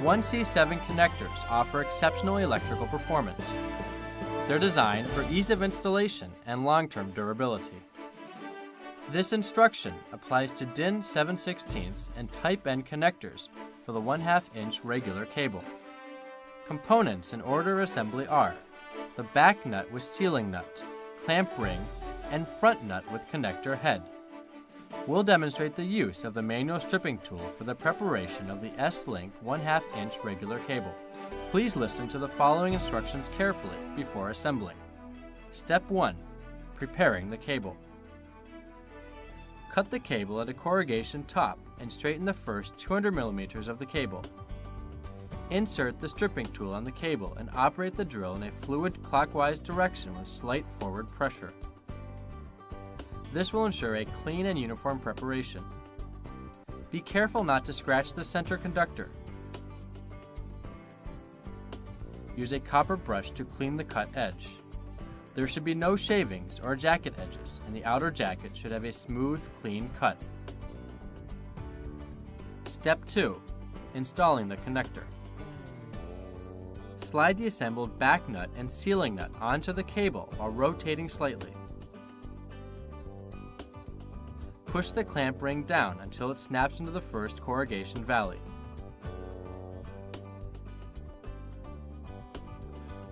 1C7 connectors offer exceptional electrical performance. They're designed for ease of installation and long-term durability. This instruction applies to DIN 7/16 and Type N connectors for the 1/2 inch regular cable. Components in order of assembly are the back nut with sealing nut, clamp ring, and front nut with connector head. We'll demonstrate the use of the manual stripping tool for the preparation of the S-Link 1/2 inch regular cable. Please listen to the following instructions carefully before assembling. Step 1. Preparing the cable. Cut the cable at a corrugation top and straighten the first 200 millimeters of the cable. Insert the stripping tool on the cable and operate the drill in a fluid clockwise direction with slight forward pressure. This will ensure a clean and uniform preparation. Be careful not to scratch the center conductor. Use a copper brush to clean the cut edge. There should be no shavings or jacket edges, and the outer jacket should have a smooth, clean cut. Step 2. Installing the connector. Slide the assembled back nut and sealing nut onto the cable while rotating slightly. Push the clamp ring down until it snaps into the first corrugation valley.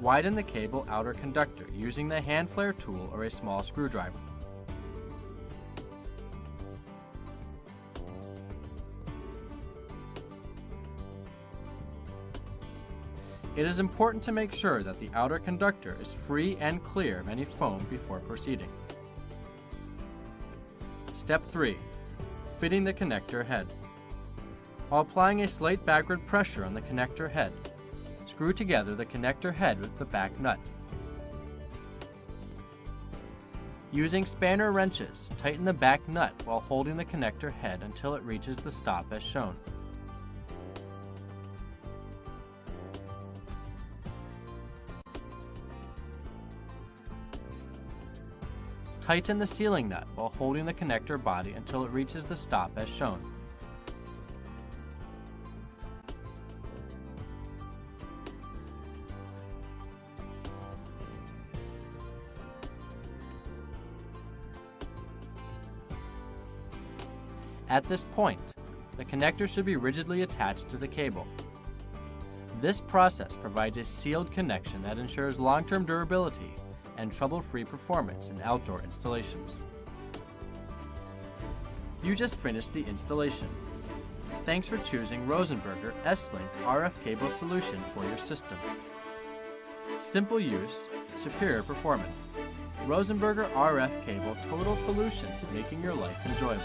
Widen the cable outer conductor using the hand flare tool or a small screwdriver. It is important to make sure that the outer conductor is free and clear of any foam before proceeding. Step 3. Fitting the connector head. While applying a slight backward pressure on the connector head, screw together the connector head with the back nut. Using spanner wrenches, tighten the back nut while holding the connector head until it reaches the stop as shown. Tighten the sealing nut while holding the connector body until it reaches the stop as shown. At this point, the connector should be rigidly attached to the cable. This process provides a sealed connection that ensures long-term durability and trouble-free performance in outdoor installations. You just finished the installation. Thanks for choosing Rosenberger S-Link RF cable solution for your system. Simple use, superior performance. Rosenberger RF cable total solutions, making your life enjoyable.